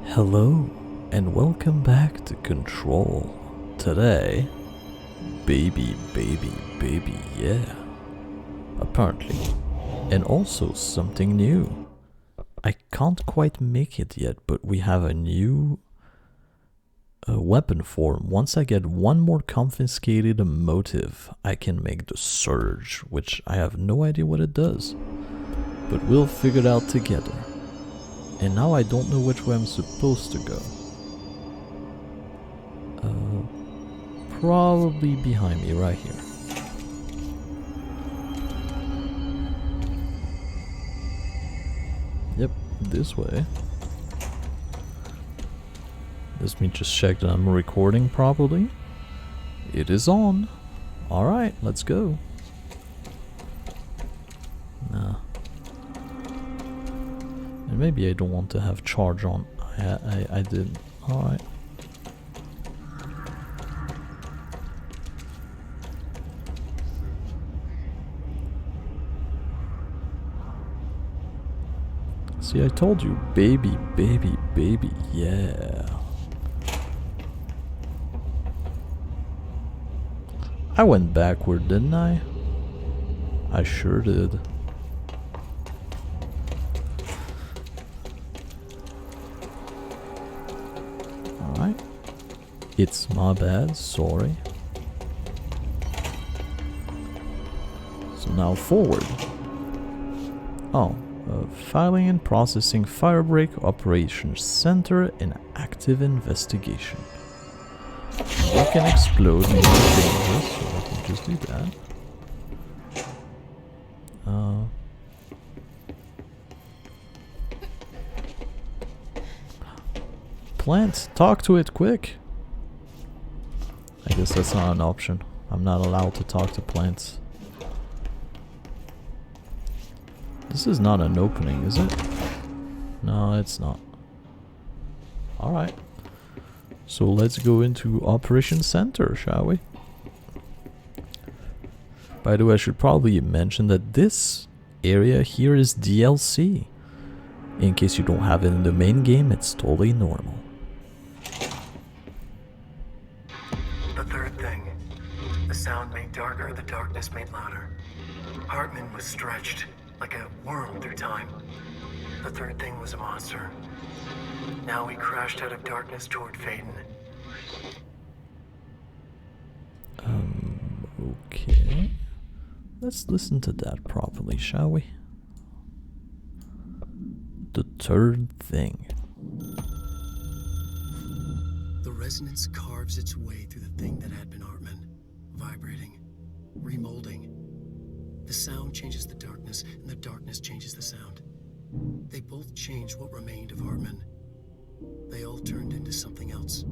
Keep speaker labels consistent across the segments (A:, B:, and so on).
A: Hello, and welcome back to Control. Today, baby, yeah. Apparently. And also something new. I can't quite make it yet, but we have a new weapon form. Once I get one more confiscated motive, I can make the Surge, which I have no idea what it does. But we'll figure it out together. And now I don't know which way I'm supposed to go. Probably behind me, right here. Yep, this way. Let me just check that I'm recording properly. It is on. Alright, let's go. Nah. And maybe I don't want to have charge on. I did. Alright. See, I told you, baby, yeah. I went backward, didn't I? I sure did. Alright. It's my bad, sorry. So now forward. Oh. Filing and processing Firebreak Operations Center in active investigation. We can explode and be dangerous, so I can just do that. Plant, talk to it quick. I guess that's not an option. I'm not allowed to talk to plants. This is not an opening, is it? No, it's not. Alright. So let's go into Operations Center, shall we? By the way, I should probably mention that this area here is DLC. In case you don't have it in the main game, it's totally normal.
B: The third thing. The sound made darker, the darkness made louder. Hartman was stretched. Like a worm through time. The third thing was a monster. Now he crashed out of darkness toward Faden.
A: Okay. Let's listen to that properly, shall we? The third thing.
B: The resonance carves its way through the thing that had been Hartman, vibrating, remolding. The sound changes the darkness, and the darkness changes the sound. They both changed what remained of Hartman. They all turned into something else.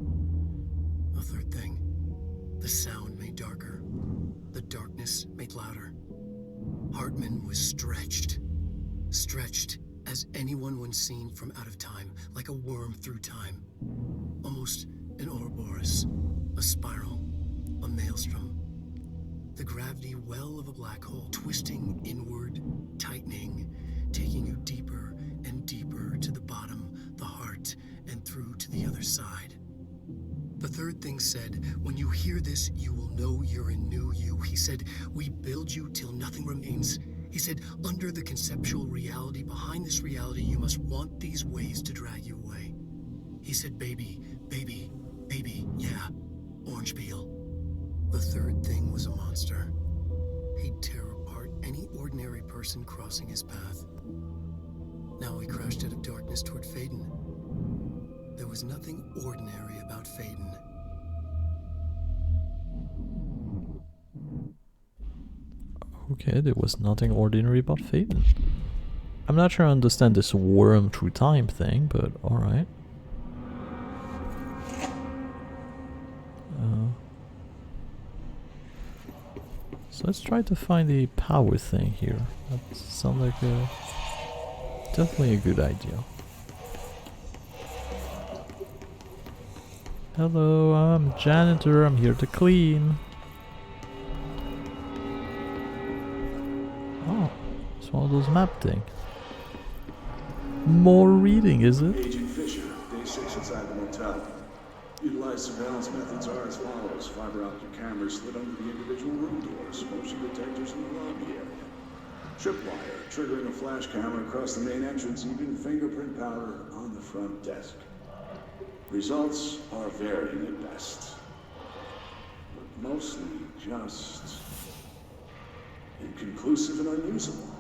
B: A third thing. The sound made darker. The darkness made louder. Hartman was stretched. Stretched as anyone once seen from out of time, like a worm through time. Almost an Ouroboros, a spiral, a maelstrom. The gravity well of a black hole, twisting inward, tightening, taking you deeper and deeper to the bottom, the heart, and through to the other side. The third thing said, when you hear this, you will know you're a new you. He said, we build you till nothing remains. He said, under the conceptual reality, behind this reality, you must want these ways to drag you away. He said, baby, yeah, orange peel. The third thing was a monster. He'd tear apart any ordinary person crossing his path. Now he crashed out of darkness toward Faden. There was nothing ordinary about Faden.
A: Okay, there was nothing ordinary about Faden. I'm not sure I understand this worm through time thing, but alright. So let's try to find the power thing here. That sounds like definitely a good idea. Hello, I'm a janitor. I'm here to clean. Oh, it's one of those map things. More reading, is it?
C: Agent Fisher, day 6 Utilized surveillance methods are as follows. Fiber optic cameras slid under the individual room doors, motion detectors in the lobby area. Tripwire, triggering a flash camera across the main entrance, even fingerprint powder on the front desk. Results are varying at best, but mostly just inconclusive and unusable.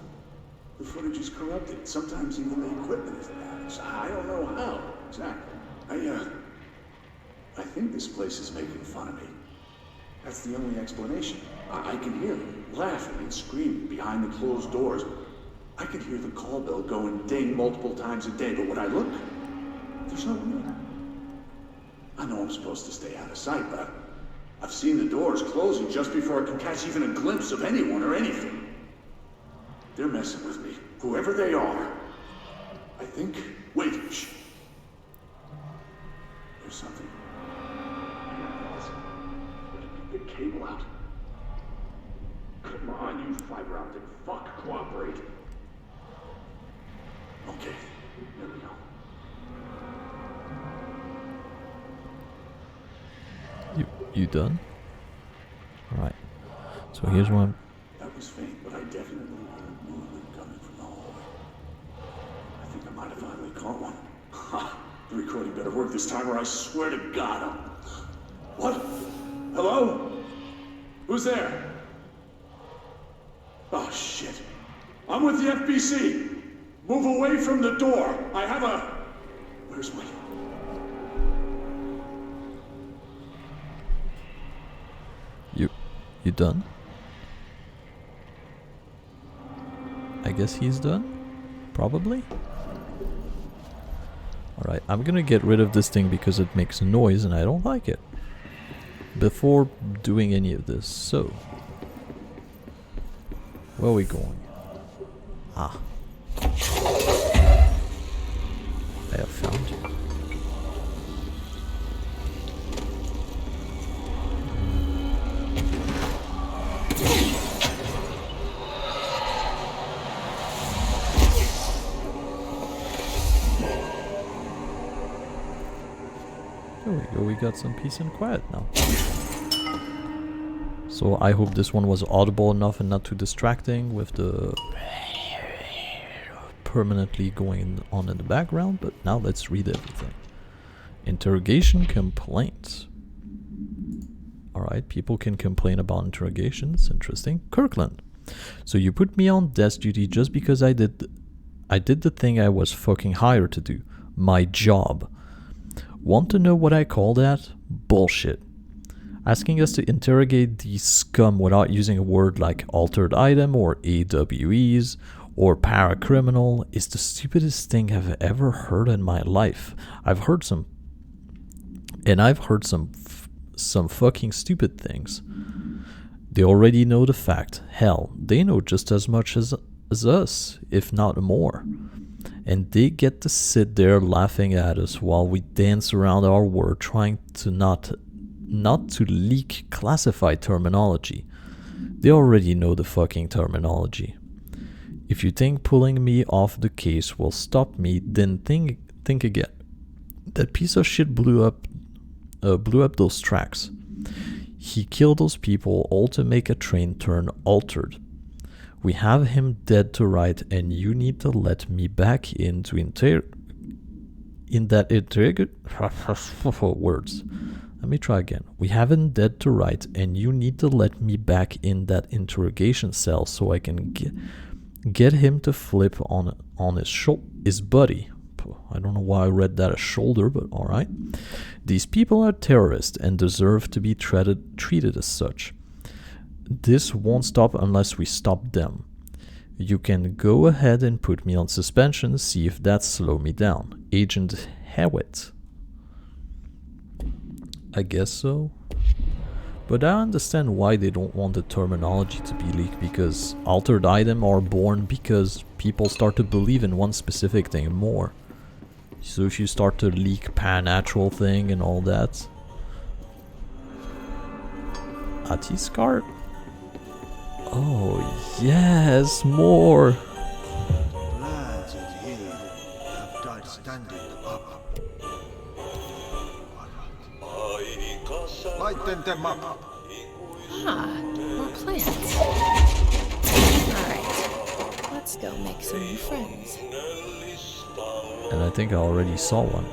C: The footage is corrupted. Sometimes even the equipment is damaged. I don't know how exactly. I think this place is making fun of me. That's the only explanation. I can hear them laughing and screaming behind the closed doors. I can hear the call bell go and ding multiple times a day, but when I look, there's no one there. I know I'm supposed to stay out of sight, but I've seen the doors closing just before I can catch even a glimpse of anyone or anything. They're messing with me, whoever they are. I think... Wait, shh. There's something. The cable out. Come on, you fiber optic fuck, cooperate. Okay, there we go.
A: You done? Alright. So here's one.
C: That was faint, but I definitely heard movement coming from the hallway. I think I might have finally caught one. Ha! The recording better work this time or I swear to God I'm... What? Hello? Who's there? Oh, shit. I'm with the FBC. Move away from the door. I have a... Where's my...
A: You done? I guess he's done? Probably? Alright, I'm gonna get rid of this thing because it makes noise and I don't like it. Before doing any of this, so... Where are we going? Ah. I have found you. There we go, we got some peace and quiet now. So I hope this one was audible enough and not too distracting with the permanently going on in the background, but now let's read everything. Interrogation Complaints. Alright, people can complain about interrogations, interesting. Kirkland. So you put me on desk duty just because I did the thing I was fucking hired to do. My job. Want to know what I call that? Bullshit. Asking us to interrogate these scum without using a word like altered item or AWEs or paracriminal is the stupidest thing I've ever heard in my life. I've heard some fucking stupid things. They already know the fact. Hell, they know just as much as us, if not more. And they get to sit there laughing at us while we dance around our word trying to not to leak classified terminology. They already know the fucking terminology. If you think pulling me off the case will stop me, then think again. That piece of shit blew up those tracks. He killed those people all to make a train turn altered. We have him dead to right, and you need to let me back in to words. Let me try again. We have him dead to right, and you need to let me back in that interrogation cell so I can get him to flip on his buddy. I don't know why I read that as shoulder, but alright. These people are terrorists and deserve to be treated as such. This won't stop unless we stop them. You can go ahead and put me on suspension, see if that slow me down. Agent Hewitt. I guess so. But I understand why they don't want the terminology to be leaked, because altered items are born because people start to believe in one specific thing more. So if you start to leak paranatural thing and all that. Atiskart? Oh yes, more!
D: Lads at here have died standing up. Lighten them up.
E: Ah, more plants. Alright, let's go make some new friends.
A: And I think I already saw one.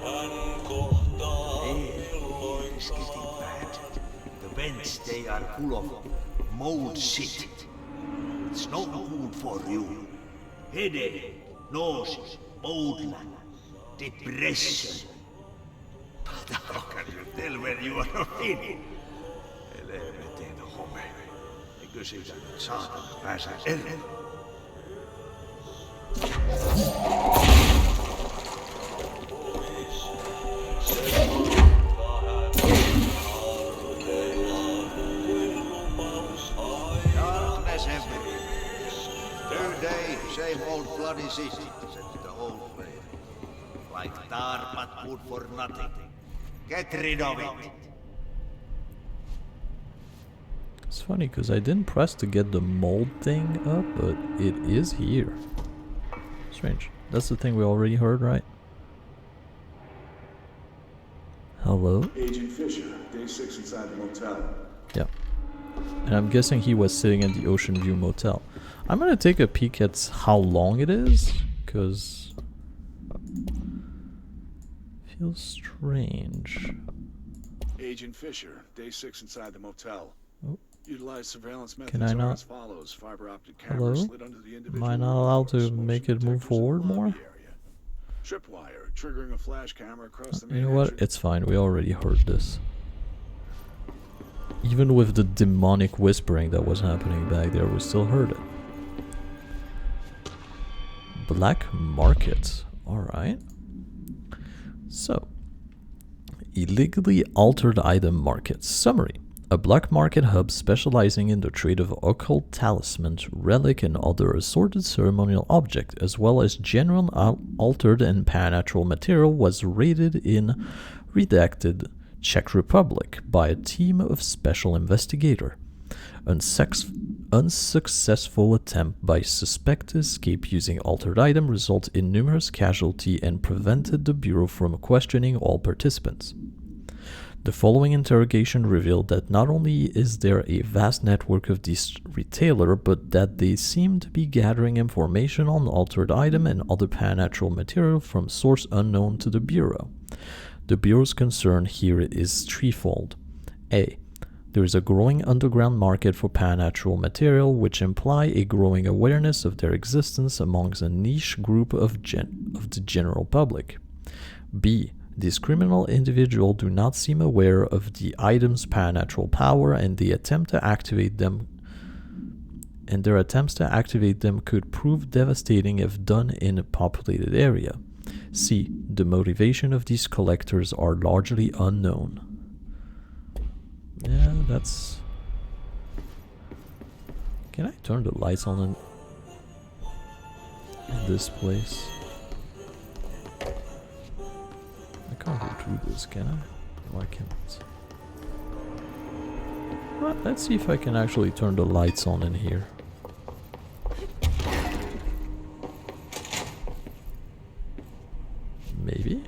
D: It is getting bad. The vents, they are full of mold shit. It's not good for you. Headache, nausea, mold, depression. But how can you tell when you are in? Helvetin home. Eikö siitä nyt saatana pääse eroon? Darkness everywhere. New day, same old bloody city, said the old lady. Like tar but good for nothing. Get rid of it.
A: It's funny because I didn't press to get the mold thing up, but it is here. Strange. That's the thing we already heard, right? Hello?
C: Agent Fisher, day 6 inside the motel.
A: Yeah. And I'm guessing he was sitting in the Ocean View Motel. I'm gonna take a peek at how long it is, because feels strange.
C: Agent Fisher, day 6 inside the motel.
A: Oh.
C: Utilize surveillance methods
A: Can I not?
C: as follows. Fiber optic
A: Hello?
C: cameras slid under the individual.
A: Am I not allowed to
C: motion
A: make it move
C: detectors in the
A: forward
C: lobby
A: more?
C: area. Tripwire, triggering a flash camera across the main
A: You know what?
C: entrance.
A: It's fine. We already heard this. Even with the demonic whispering that was happening back there, we still heard it. Black market. Alright. So, illegally altered item markets. Summary. A black market hub specializing in the trade of occult talismans, relic, and other assorted ceremonial objects, as well as general altered and paranatural material, was raided in redacted Czech Republic by a team of special investigator. Unsuccessful attempt by suspect to escape using altered item resulted in numerous casualties and prevented the Bureau from questioning all participants. The following interrogation revealed that not only is there a vast network of these retailers, but that they seem to be gathering information on altered item and other paranatural material from source unknown to the Bureau. The Bureau's concern here is threefold. A. There is a growing underground market for paranatural material, which imply a growing awareness of their existence amongst a niche group of the general public. B. These criminal individuals do not seem aware of the item's paranatural power, and their attempts to activate them could prove devastating if done in a populated area. C. The motivation of these collectors are largely unknown. Yeah, that's... Can I turn the lights on in this place? I can't go through this, can I? No, I can't. Right, let's see if I can actually turn the lights on in here. Maybe?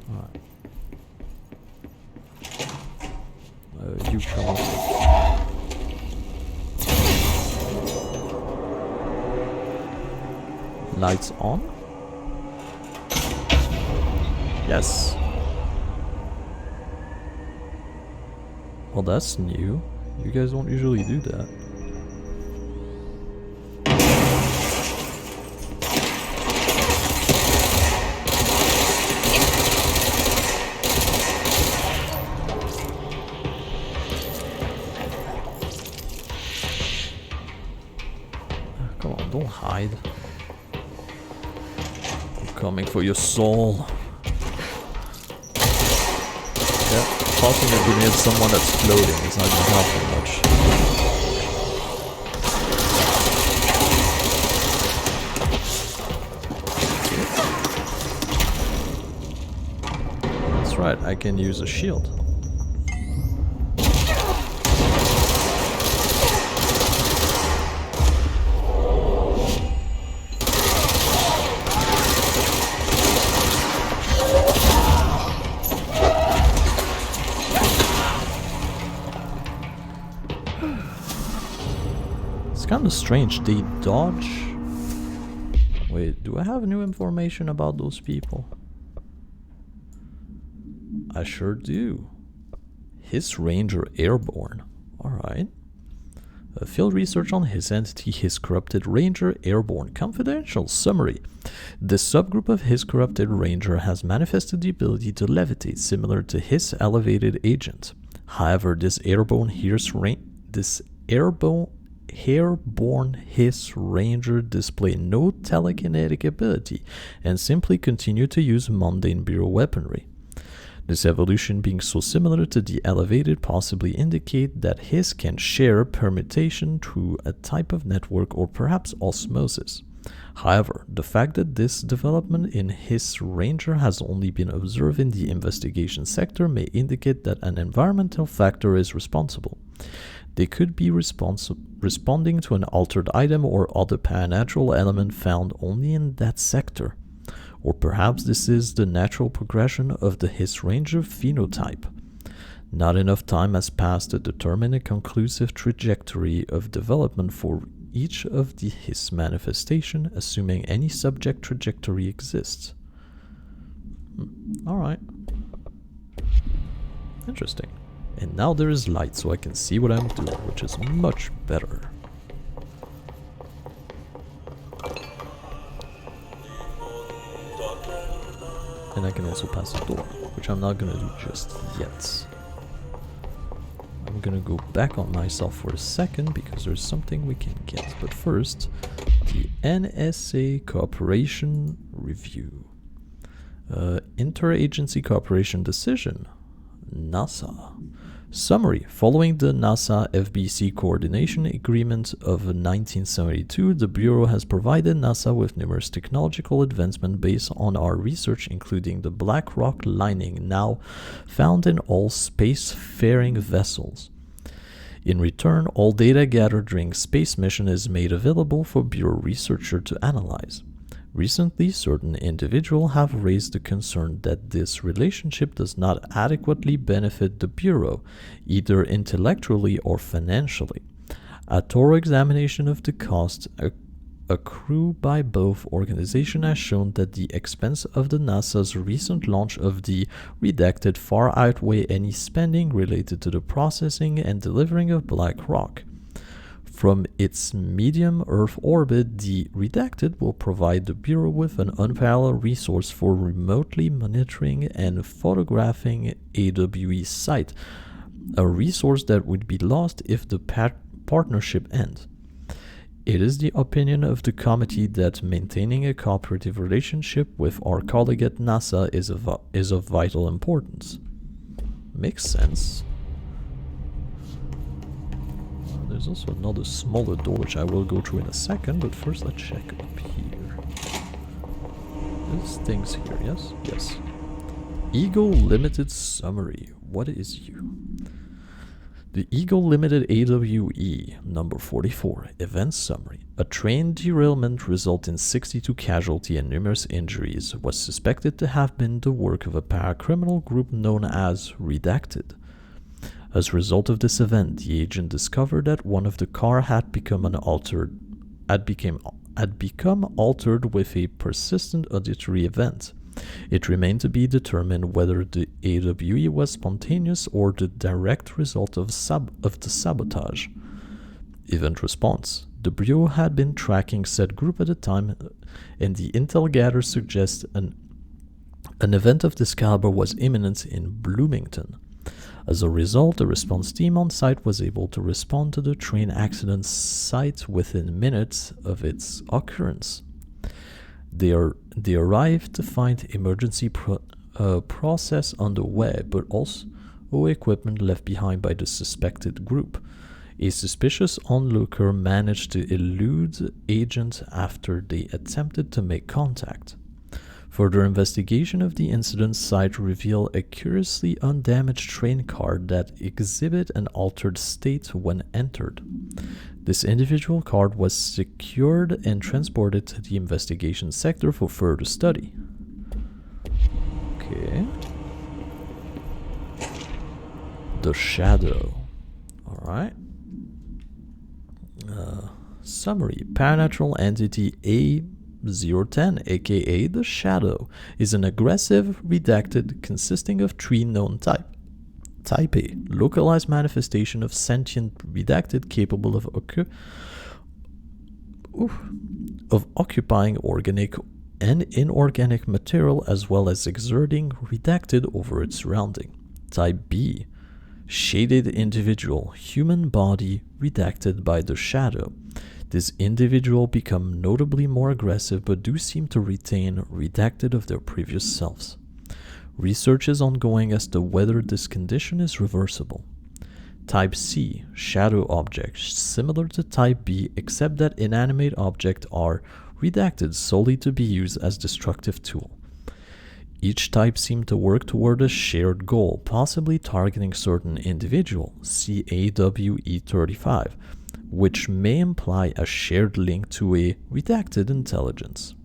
A: Alright. You come up. Lights on? Yes. Well, that's new. You guys don't usually do that. Come on, don't hide. I'm coming for your soul. Yeah, tossing a grenade at someone that's floating is not gonna help them much. That's right, I can use a shield. kind of strange. They dodge. Wait, do I have new information about those people? I sure do. His Ranger Airborne. Alright. Field research on his entity, His Corrupted Ranger Airborne. Confidential summary. This subgroup of His Corrupted Ranger has manifested the ability to levitate, similar to his elevated agent. However, this airborne His Ranger display no telekinetic ability and simply continue to use mundane bureau weaponry. This evolution being so similar to the elevated possibly indicate that his can share permutation through a type of network or perhaps osmosis. However, the fact that this development in his Ranger has only been observed in the investigation sector may indicate that an environmental factor is responsible. They could be responding to an altered item or other paranatural element found only in that sector. Or perhaps this is the natural progression of the His Ranger phenotype. Not enough time has passed to determine a conclusive trajectory of development for each of the His manifestation, assuming any subject trajectory exists. Alright. Interesting. And now there is light, so I can see what I'm doing, which is much better. And I can also pass the door, which I'm not gonna do just yet. I'm gonna go back on myself for a second because there's something we can get. But first, the NSA Cooperation Review. Interagency Cooperation Decision. NASA. Summary. Following the NASA-FBC Coordination Agreement of 1972, the Bureau has provided NASA with numerous technological advancements based on our research, including the black rock lining now found in all spacefaring vessels. In return, all data gathered during space mission is made available for Bureau researchers to analyze. Recently, certain individuals have raised the concern that this relationship does not adequately benefit the Bureau, either intellectually or financially. A thorough examination of the costs accrued by both organizations has shown that the expense of the NASA's recent launch of the redacted far outweigh any spending related to the processing and delivering of black rock. From its medium Earth orbit, the redacted will provide the Bureau with an unparalleled resource for remotely monitoring and photographing AWE site, a resource that would be lost if the partnership ends. It is the opinion of the committee that maintaining a cooperative relationship with our colleague at NASA is of vital importance. Makes sense. There's also another smaller door which I will go through in a second, but first let's check up here. There's things here, yes? Yes. Eagle Limited Summary. What is you? The Eagle Limited AWE, number 44, Event Summary. A train derailment resulting in 62 casualties and numerous injuries was suspected to have been the work of a paracriminal group known as Redacted. As a result of this event, the agent discovered that one of the cars had become altered with a persistent auditory event. It remained to be determined whether the AWE was spontaneous or the direct result of the sabotage. Event response. The Bureau had been tracking said group at the time, and the intel gathered suggests an event of this caliber was imminent in Bloomington. As a result, the response team on site was able to respond to the train accident site within minutes of its occurrence. They arrived to find emergency process underway, but also equipment left behind by the suspected group. A suspicious onlooker managed to elude agents after they attempted to make contact. Further investigation of the incident site revealed a curiously undamaged train car that exhibited an altered state when entered. This individual car was secured and transported to the investigation sector for further study. Okay. The Shadow. Alright. Summary. Paranatural entity A010, aka the Shadow, is an aggressive redacted consisting of three known types. Type A, localized manifestation of sentient redacted capable of occupying organic and inorganic material as well as exerting redacted over its surrounding. Type B, shaded individual, human body redacted by the Shadow. This individual become notably more aggressive but do seem to retain redacted of their previous selves. Research is ongoing as to whether this condition is reversible. Type C, shadow objects, similar to Type B except that inanimate objects are redacted solely to be used as destructive tool. Each type seems to work toward a shared goal, possibly targeting certain individual, CAWE35, which may imply a shared link to a redacted intelligence.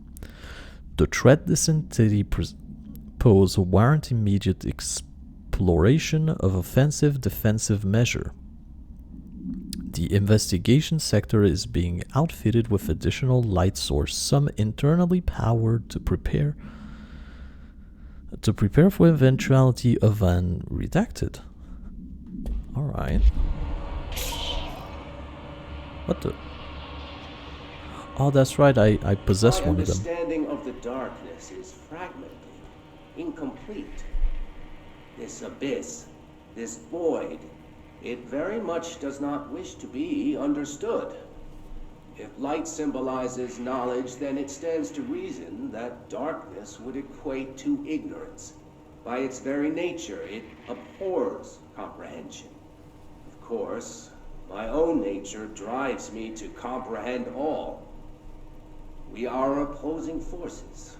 A: The threat this entity pose warrant immediate exploration of offensive defensive measure. The investigation sector is being outfitted with additional light source, some internally powered to prepare for eventuality of an redacted. Alright. What the? Oh, that's right, I possess one of them.
F: My understanding of the darkness is fragmented, incomplete. This abyss, this void, it very much does not wish to be understood. If light symbolizes knowledge, then it stands to reason that darkness would equate to ignorance. By its very nature, it abhors comprehension. Of course, my own nature drives me to comprehend all. We are opposing forces,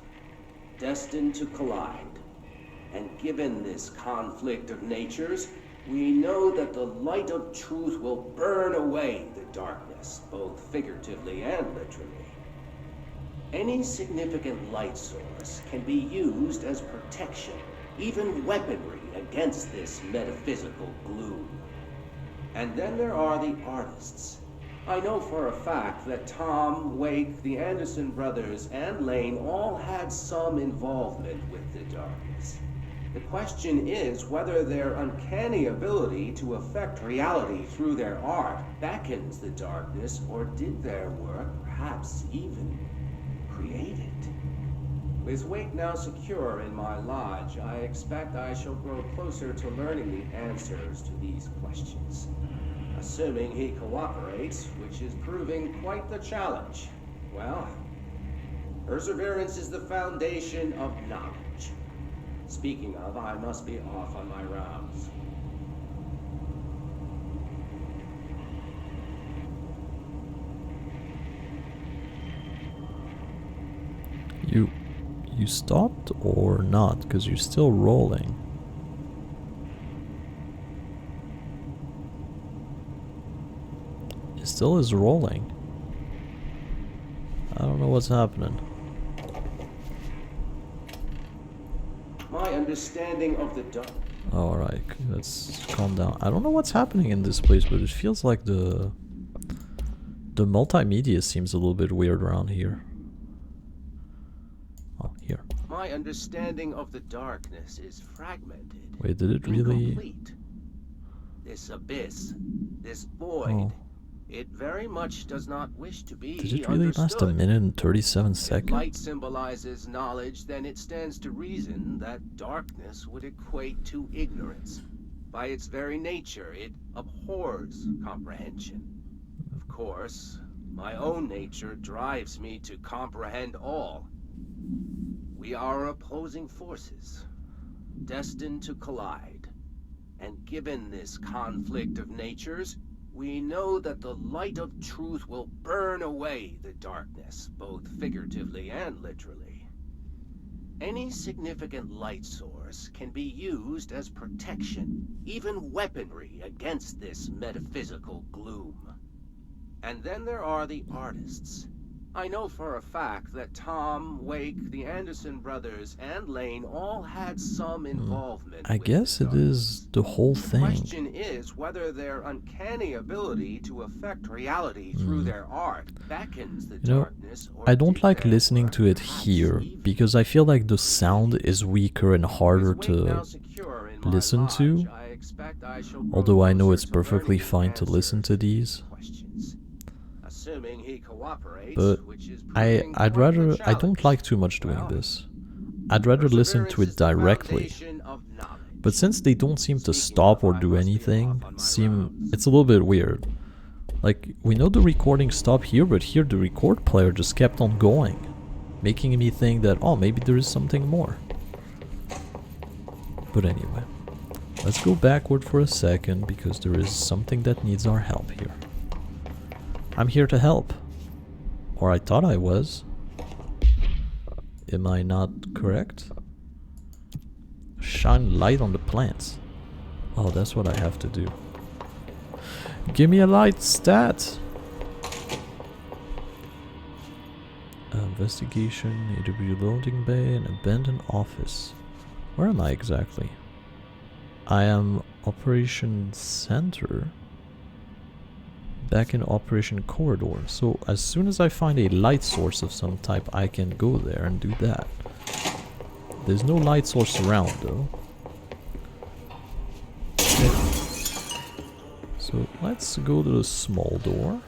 F: destined to collide. And given this conflict of natures, we know that the light of truth will burn away the darkness, both figuratively and literally. Any significant light source can be used as protection, even weaponry, against this metaphysical gloom. And then there are the artists. I know for a fact that Tom, Wake, the Anderson brothers, and Lane all had some involvement with the darkness. The question is whether their uncanny ability to affect reality through their art beckons the darkness, or did their work perhaps even create it? With Wake now secure in my lodge, I expect I shall grow closer to learning the answers to these questions. Assuming he cooperates, which is proving quite the challenge. Well, perseverance is the foundation of knowledge. Speaking of, I must be off on my rounds.
A: You stopped or not? Because you're still rolling. It still is rolling. I don't know what's happening.
F: My understanding of the dark.
A: Alright, let's calm down. I don't know what's happening in this place, but it feels like the multimedia seems a little bit weird around here. Oh, here.
F: My understanding of the darkness is fragmented.
A: Wait, did it really?
F: Incomplete. This abyss, this void, it very much does not wish to be
A: Did it really last a minute and 37 seconds?
F: If light symbolizes knowledge, then it stands to reason that darkness would equate to ignorance. By its very nature, it abhors comprehension. Of course, my own nature drives me to comprehend all. We are opposing forces, destined to collide. And given this conflict of natures, we know that the light of truth will burn away the darkness, both figuratively and literally. Any significant light source can be used as protection, even weaponry, against this metaphysical gloom. And then there are the artists. I know for a fact that Tom, Wake, the Anderson brothers, and Lane all had some involvement
A: I
F: with
A: guess
F: the
A: it is the whole
F: The
A: thing.
F: question is whether their uncanny ability to affect reality through their art beckons the
A: You know,
F: darkness or
A: I don't
F: did
A: like
F: their
A: listening
F: work
A: to it
F: perhaps
A: here
F: evil?
A: because I feel like the sound is weaker and harder
F: With Wake now
A: to
F: secure in my
A: listen
F: lodge,
A: to.
F: I expect I shall grow
A: Although I know
F: closer
A: it's
F: to
A: perfectly
F: learning the
A: fine to listen to
F: answers
A: these.
F: questions. Assuming he cooperates,
A: But
F: which is
A: I'd
F: proving quite the
A: rather, I don't
F: challenge.
A: like too much doing
F: Well,
A: this. I'd rather listen to
F: perseverance
A: it
F: is the
A: directly.
F: foundation of knowledge.
A: But since they don't seem to
F: Speaking
A: stop
F: of,
A: or
F: I
A: do
F: must be
A: anything,
F: off on my rounds.
A: it's a little bit weird. Like, we know the recording stopped here, but here the record player just kept on going, making me think that, oh, maybe there is something more. But anyway, let's go backward for a second, because there is something that needs our help here. I'm here to help. Or I thought I was. Am I not correct? Shine light on the plants. Oh, that's what I have to do. Give me a light, stat! Investigation, AW loading bay, and abandoned office. Where am I exactly? I am Operation Center. Back in Operation Corridor. So as soon as I find a light source of some type, I can go there and do that. There's no light source around though. Okay. So let's go to the small door.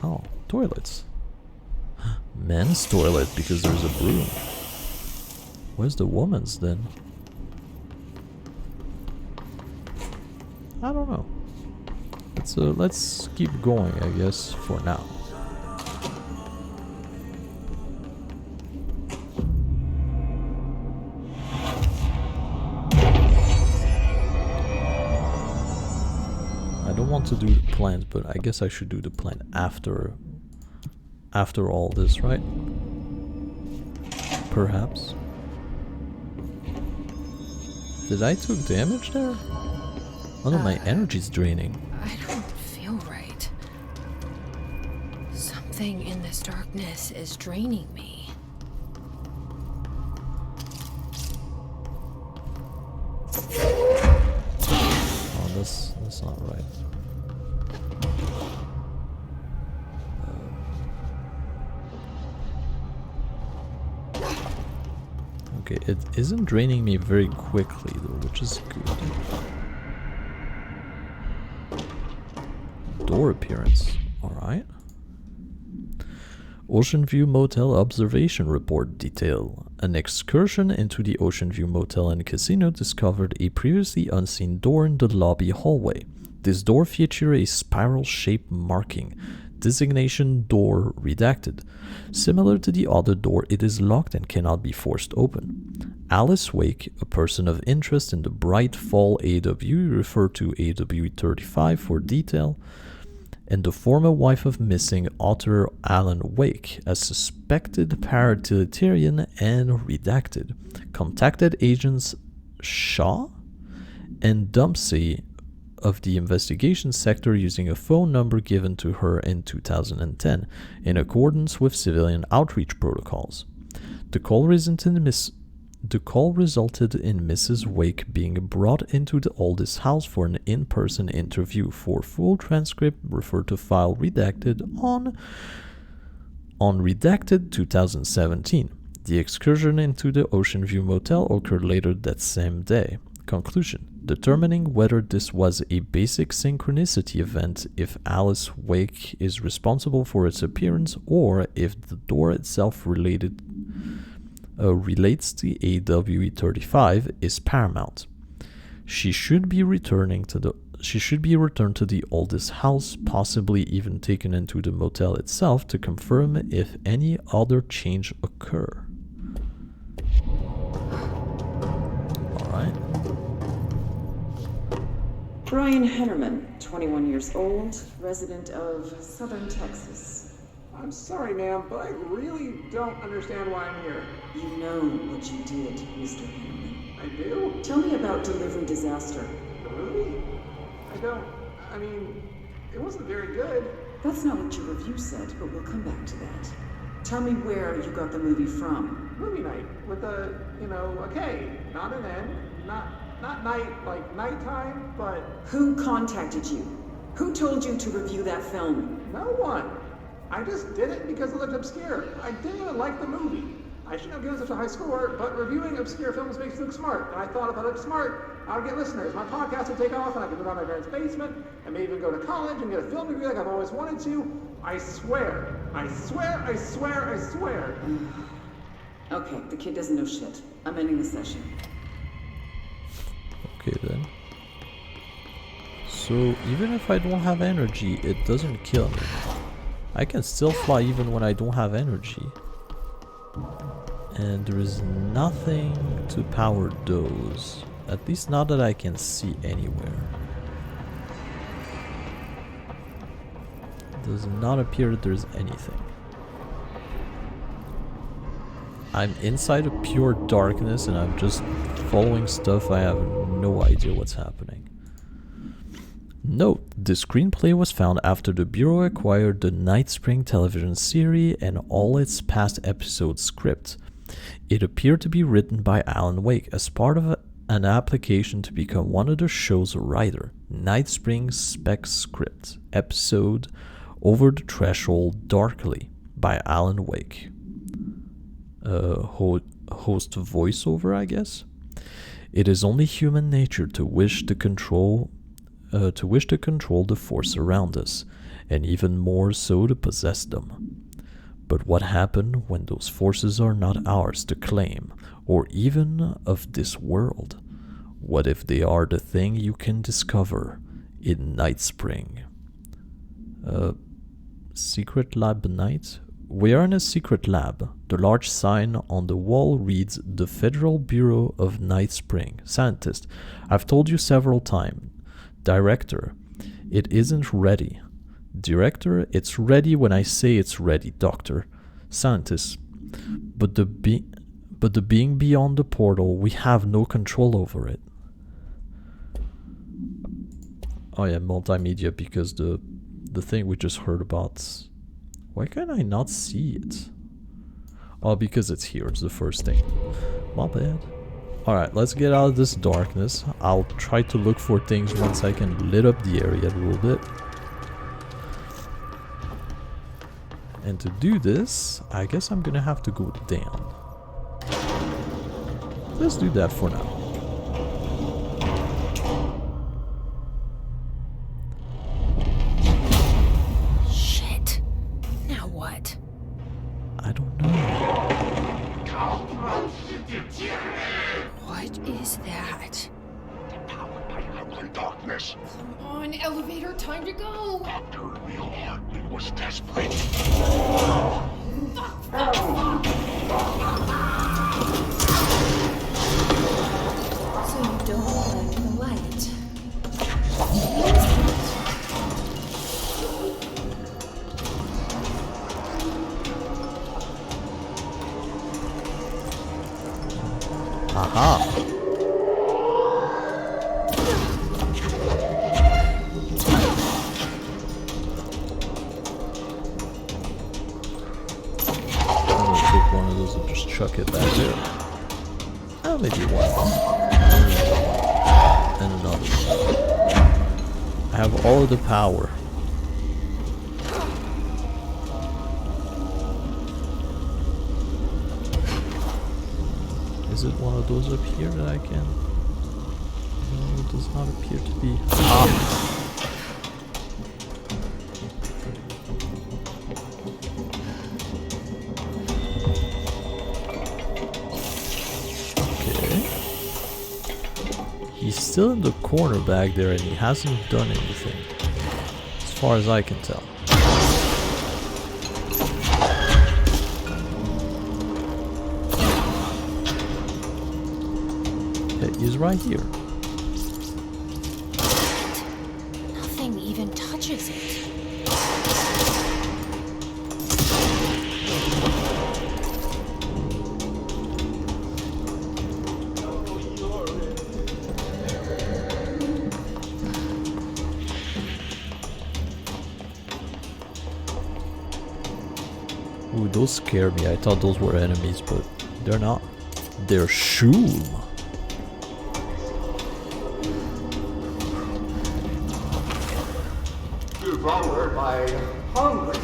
A: Oh, toilets. Men's toilet because there's a broom. Where's the woman's then? I don't know. Let's keep going, I guess, for now. I don't want to do the plant, but I guess I should do the plant after all this, right? Perhaps. Did I took damage there? Oh no, my energy's draining.
E: I don't feel right. Something in this darkness is draining me.
A: Oh, that's not right. Okay, it isn't draining me very quickly though, which is good. Door appearance, alright. Ocean View Motel Observation Report detail. An excursion into the Ocean View Motel and Casino discovered a previously unseen door in the lobby hallway. This door featured a spiral-shaped marking. Designation door redacted. Similar to the other door, it is locked and cannot be forced open. Alice Wake, a person of interest in the Bright Fall AW, referred to AW35 for detail, and the former wife of missing author Alan Wake, as suspected paratiliterian and redacted, contacted agents Shaw and Dumpsey of the investigation sector using a phone number given to her in 2010, in accordance with civilian outreach protocols. The call resulted in Mrs. Wake being brought into the oldest house for an in-person interview. For full transcript, refer to file redacted on redacted 2017. The excursion into the Ocean View Motel occurred later that same day. Conclusion: determining whether this was a basic synchronicity event, if Alice Wake is responsible for its appearance, or if the door itself relates to AWE35 is paramount. She should be returned to the oldest house, possibly even taken into the motel itself to confirm if any other change occur. Alright.
G: Brian Hennerman, 21 years old, resident of Southern Texas.
C: I'm sorry, ma'am, but I really don't understand why I'm here.
G: You know what you did, Mr. Hennerman.
C: I do?
G: Tell me about Delivery Disaster.
C: Really? I mean, it wasn't very good.
G: That's not what your review said, but we'll come back to that. Tell me where you got the movie from.
H: Movie night with a, a K, not an N, not night like nighttime, but
G: Who contacted you? Who told you to review that film?
H: no one. I just did it because it looked obscure. I didn't even like the movie. I shouldn't have given such a high score, but reviewing obscure films makes you look smart. And I thought if I looked smart, I would get listeners. My podcast would take off and I could live out my parents' basement and maybe even go to college and get a film degree like I've always wanted to. I swear. I swear, I swear, I swear.
G: Okay, the kid doesn't know shit. I'm ending the session.
A: Okay then. So even if I don't have energy, it doesn't kill me. I can still fly even when I don't have energy. And there is nothing to power those. At least not that I can see anywhere. Does not appear that there's anything. I'm inside a pure darkness and I'm just following stuff. I have no idea what's happening. Note, the screenplay was found after the Bureau acquired the Night Spring television series and all its past episodes script. It appeared to be written by Alan Wake as part of an application to become one of the show's writer. Night Spring spec script, episode Over the Threshold Darkly by Alan Wake. Host voiceover, I guess. It is only human nature to wish to control the force around us, and even more so to possess them. But what happens when those forces are not ours to claim, or even of this world? What if they are the thing you can discover in Night Spring? Secret Lab Night? We are in a secret lab. The large sign on the wall reads, The Federal Bureau of Night Spring. Scientist, I've told you several times. Director, it isn't ready. Director, it's ready when I say it's ready. Doctor, scientist, but the being beyond the portal, we have no control over it. Oh yeah, multimedia, because the thing we just heard about. Why can I not see it? Oh, because it's here. It's the first thing. My bad. Alright, let's get out of this darkness. I'll try to look for things once I can lit up the area a little bit. And to do this, I guess I'm gonna have to go down. Let's do that for now.
E: Shit. Now what?
A: I don't know.
E: What is that?
C: Powered by outright darkness.
E: Come on, elevator, time to go!
C: Her real heartbeat was desperate.
E: So you don't like the light?
A: Aha! One of those and just chuck it back there. Oh, maybe one. And another. I have all of the power. Is it one of those up here that I can? No, it does not appear to be. Ah! He's still in the corner back there and he hasn't done anything, as far as I can tell. Okay, he's right here.
E: Nothing even touches it.
A: Ooh, those scare me. I thought those were enemies, but they're not. They're Shüm.
H: Devoured by hungry.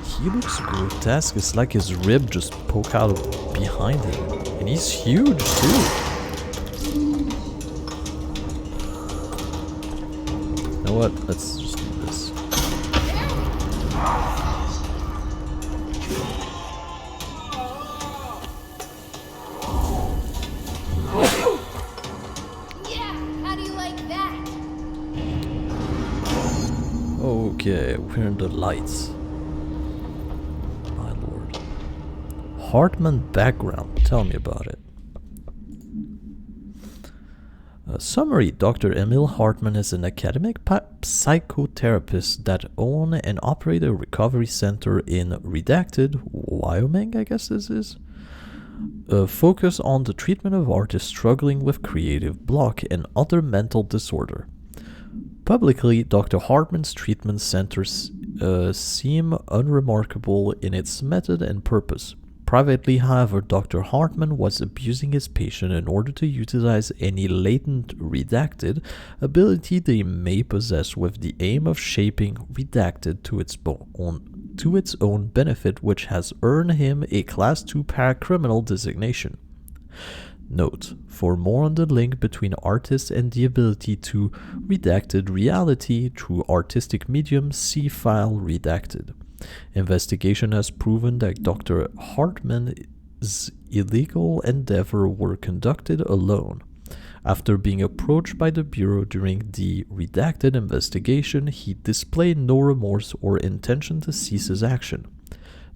A: He looks grotesque. It's like his rib just poke out behind him. And he's huge too. You know what? Let's just do this.
E: Yeah, how do you like that?
A: Okay, we're in the lights. My lord. Hartman background. Tell me about it. Summary. Dr. Emil Hartman is an academic psychotherapist that own and operate a recovery center in Redacted, Wyoming, I guess this is. Focus on the treatment of artists struggling with creative block and other mental disorder. Publicly, Dr. Hartman's treatment centers seem unremarkable in its method and purpose. Privately, however, Dr. Hartman was abusing his patient in order to utilize any latent redacted ability they may possess with the aim of shaping redacted to its own benefit, which has earned him a Class 2 paracriminal designation. Note: for more on the link between artists and the ability to redacted reality through artistic medium, see file redacted. Investigation has proven that Dr. Hartman's illegal endeavor were conducted alone. After being approached by the Bureau during the redacted investigation, he displayed no remorse or intention to cease his action.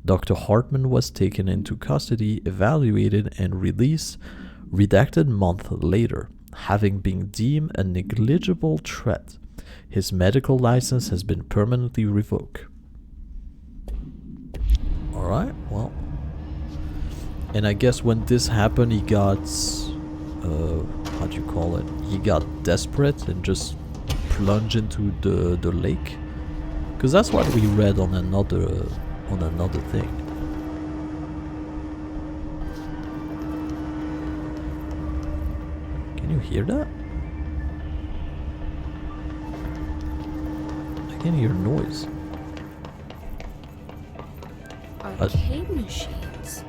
A: Dr. Hartman was taken into custody, evaluated, and released redacted month later, having been deemed a negligible threat. His medical license has been permanently revoked. Alright, well. And I guess when this happened, he got, how do you call it? He got desperate and just plunged into the lake. Because that's what we read on another thing. Can you hear that? I can hear noise.
E: Arcade machines.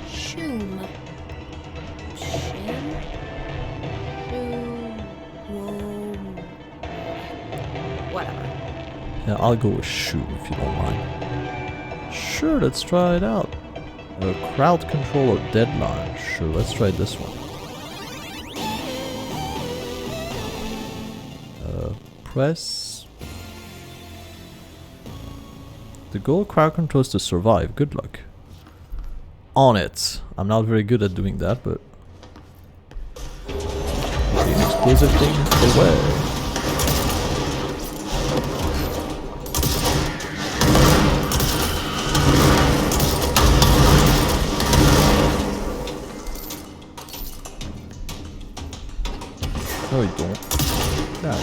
E: Shüm. Shüm? Whoa. Whatever.
A: Yeah, I'll go with Shüm if you don't mind. Sure, let's try it out. Crowd control or deadline. Sure, let's try this one. Press. The goal of crowd control is to survive. Good luck. On it. I'm not very good at doing that, but these explosive things away. No, you don't. No.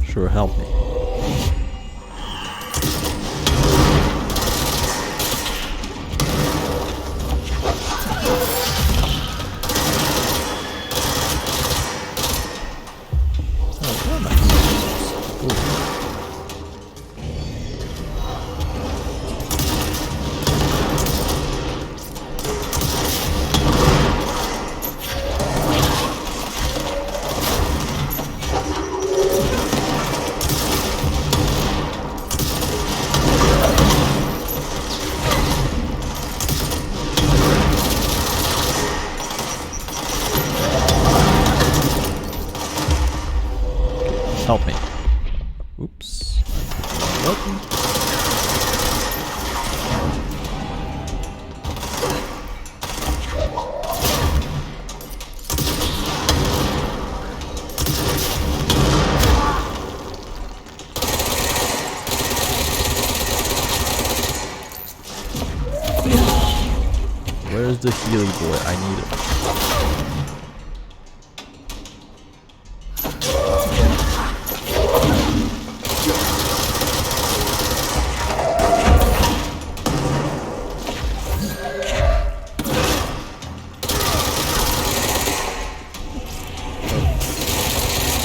A: Sure, help me. Help me. Oops. Button. Where's the Healy boy? I need it.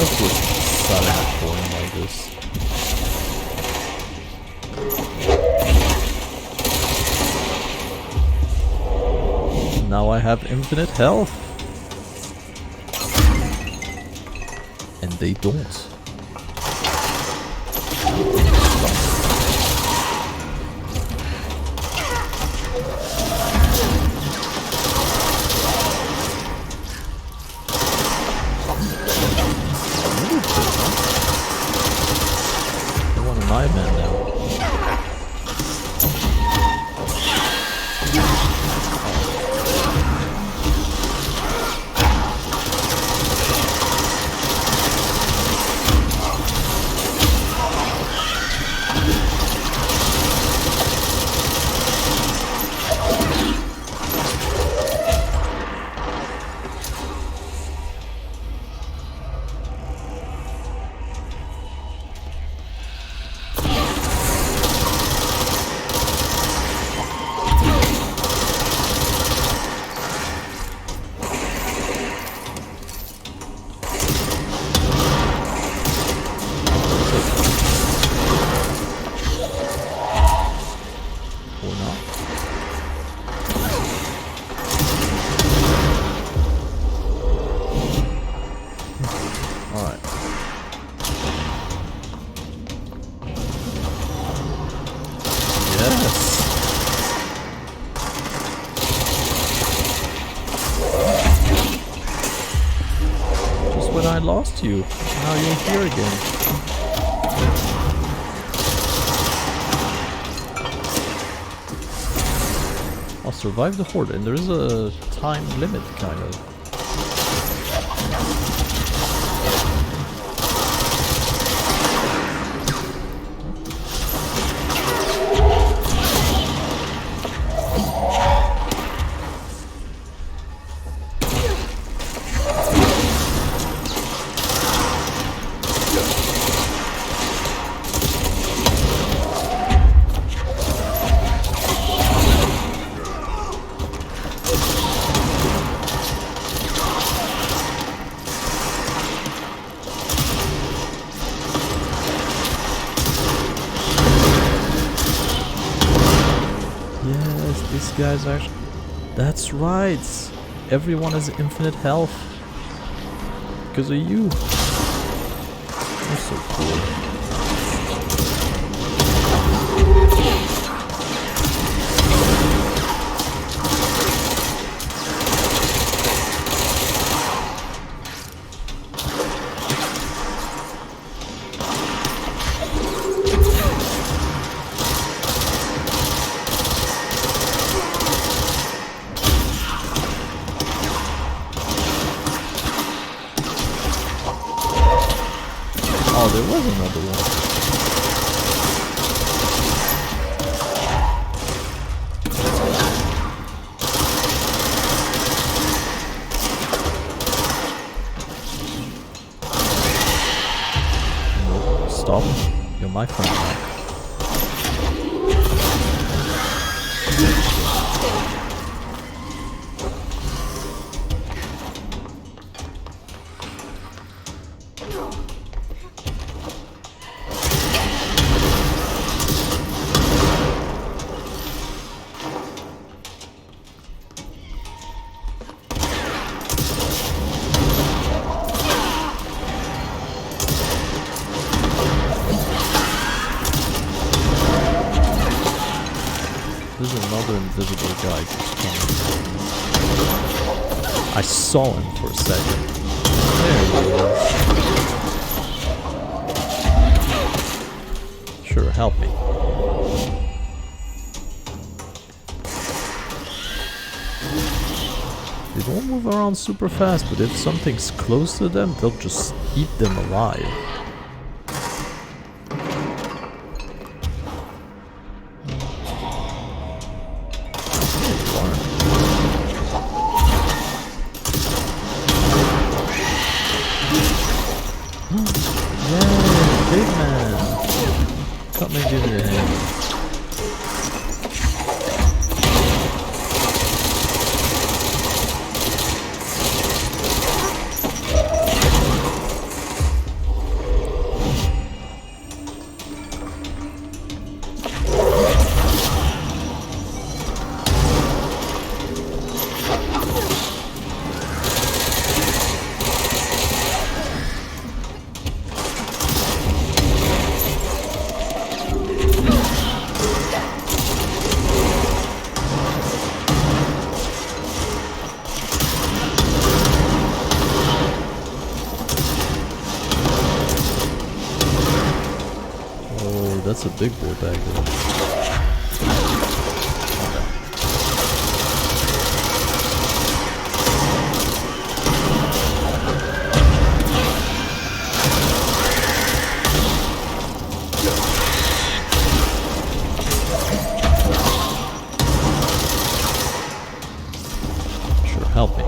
A: Of course, silent point like this. Now I have infinite health. And they don't. I want a nightmare now. I lost you. Now you're here again. I'll survive the horde, and there is a time limit, kind of. These guys are... That's right! Everyone has infinite health. Because of you. You're so cool. Oh, there was another one. No, stop. You're my friend now. There's another invisible guy just coming. I saw him for a second. There he is. Sure, help me. They don't move around super fast, but if something's close to them, they'll just eat them alive. Come and give me a hand. That's a big boy back there. Sure, help me.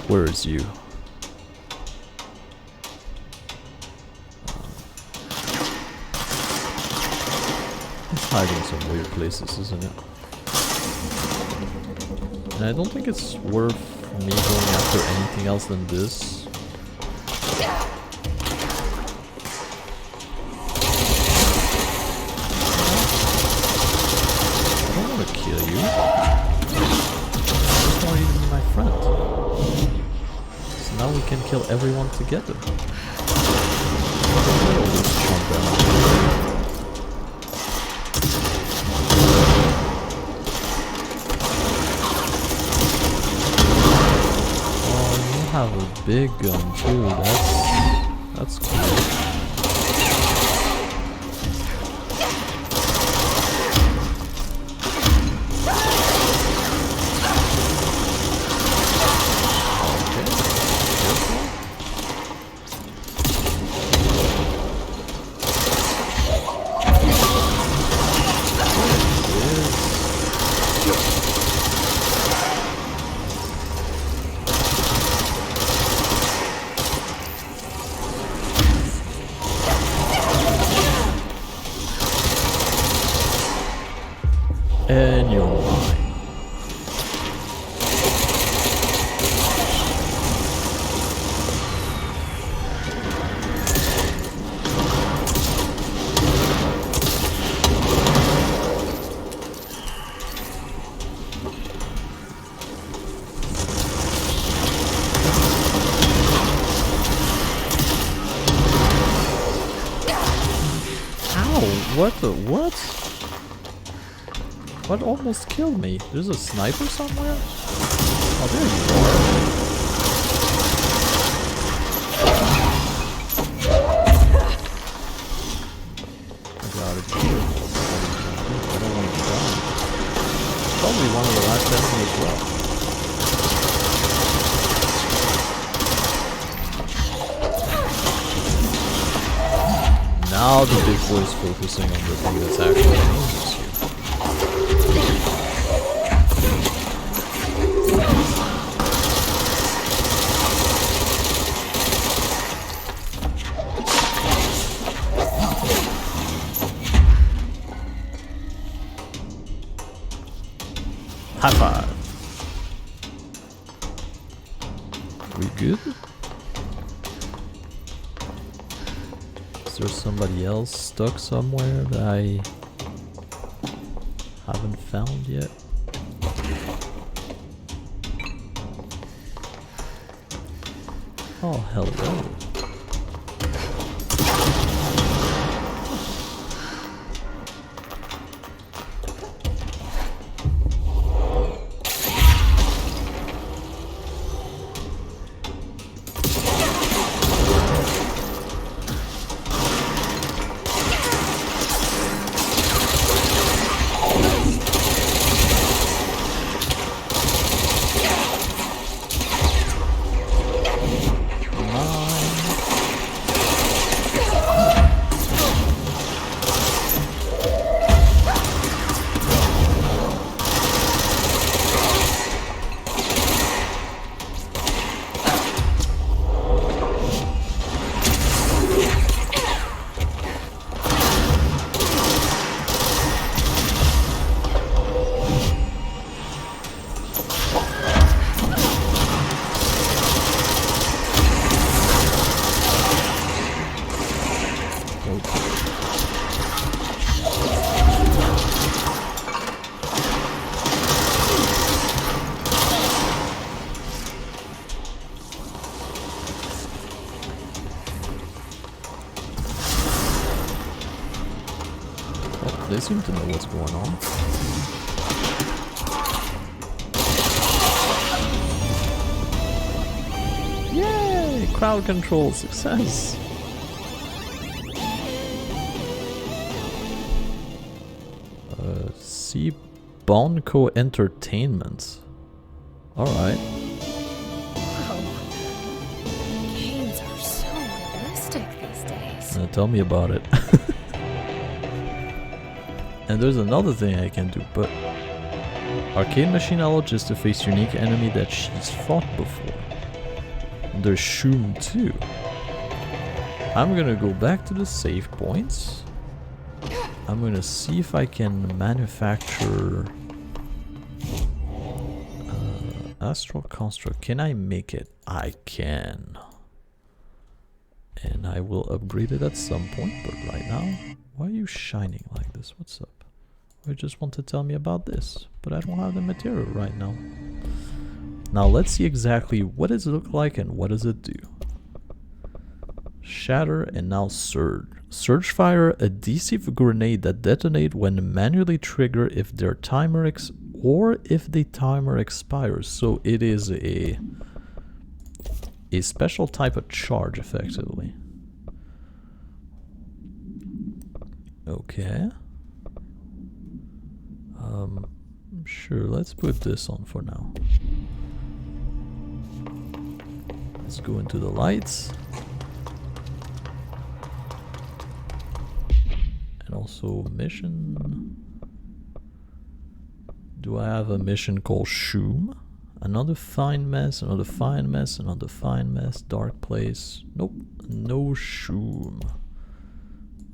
A: Where is you? It's hiding some weird places, isn't it? And I don't think it's worth me going after anything else than this. I don't want to kill you. I just want you to be my friend. Now we can kill everyone together. Oh, you have a big gun too. That's cool. And you're mine. Ow, what the what? What almost killed me? There's a sniper somewhere? Oh, there you are. I got it here. I don't want to die. Probably one of the last enemies as well. Now the big boy's focusing on the thing that's actually dangerous here. High five. We good? Is there somebody else stuck somewhere that I haven't found yet? Oh, hello. seem to know what's going on. Yay! Crowd control success! See Bonco Entertainment. Alright.
E: Wow. Games are so realistic these days.
A: Tell me about it. And there's another thing I can do, but arcade machine allows to face unique enemy that she's fought before. And there's Shüm too. I'm gonna go back to the save points. I'm gonna see if I can manufacture Astral Construct. Can I make it? I can. And I will upgrade it at some point, but right now, why are you shining like this? What's up? You just want to tell me about this, but I don't have the material right now. Now let's see exactly what does it look like and what does it do. Shatter and now Surge. Surge fire, a adhesive grenade that detonate when manually trigger if their timer if the timer expires. So it is a special type of charge, effectively. Okay. Sure, let's put this on for now. Let's go into the lights. And also mission. Do I have a mission called Shüm? Another fine mess, another fine mess, another fine mess, dark place. Nope, no Shüm.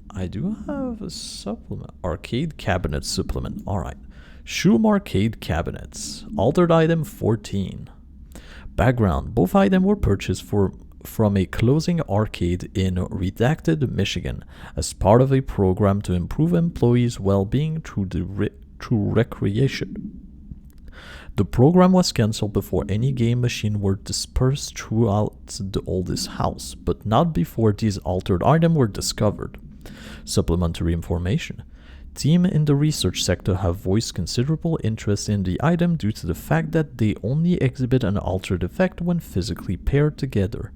A: I do have a supplement. Arcade cabinet supplement. Alright. Shüm arcade cabinets. Altered item 14. Background. Both items were purchased from a closing arcade in Redacted, Michigan, as part of a program to improve employees' well-being through recreation. The program was cancelled before any game machine were dispersed throughout the oldest house, but not before these altered items were discovered. Supplementary information. Team in the research sector have voiced considerable interest in the item due to the fact that they only exhibit an altered effect when physically paired together.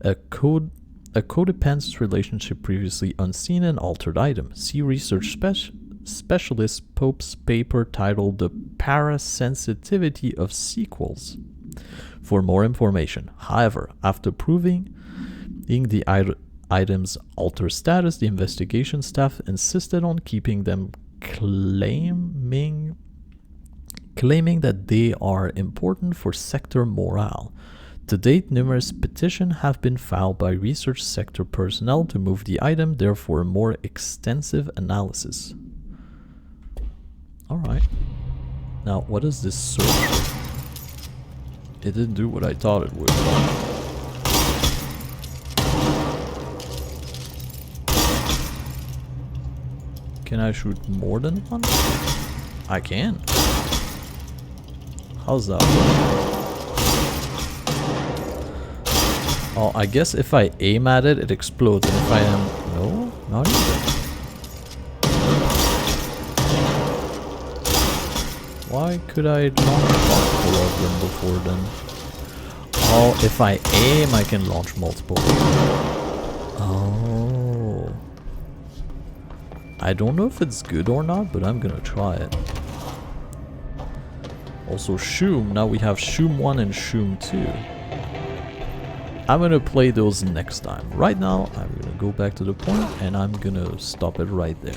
A: A codependent relationship previously unseen in altered item. See research specialist Pope's paper titled The Parasensitivity of Sequels for more information. However, after proving the item's altered status, the investigation staff insisted on keeping them, claiming that they are important for sector morale. To date, numerous petitions have been filed by research sector personnel to move the item, therefore a more extensive analysis. Alright. Now, what is this search? It didn't do what I thought it would. Can I shoot more than one? I can. How's that work? Oh, I guess if I aim at it, it explodes. And if I am... No? Not even. Why could I launch multiple of them before then? Oh, if I aim, I can launch multiple. Oh. I don't know if it's good or not, but I'm gonna try it. Also Shüm, now we have Shüm 1 and Shüm 2. I'm gonna play those next time. Right now, I'm gonna go back to the point and I'm gonna stop it right there.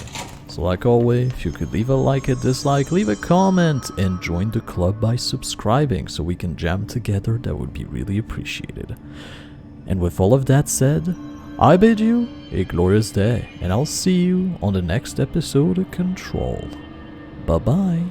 A: So like always, if you could leave a like, a dislike, leave a comment, and join the club by subscribing so we can jam together, that would be really appreciated. And with all of that said, I bid you a glorious day, and I'll see you on the next episode of Control. Bye bye.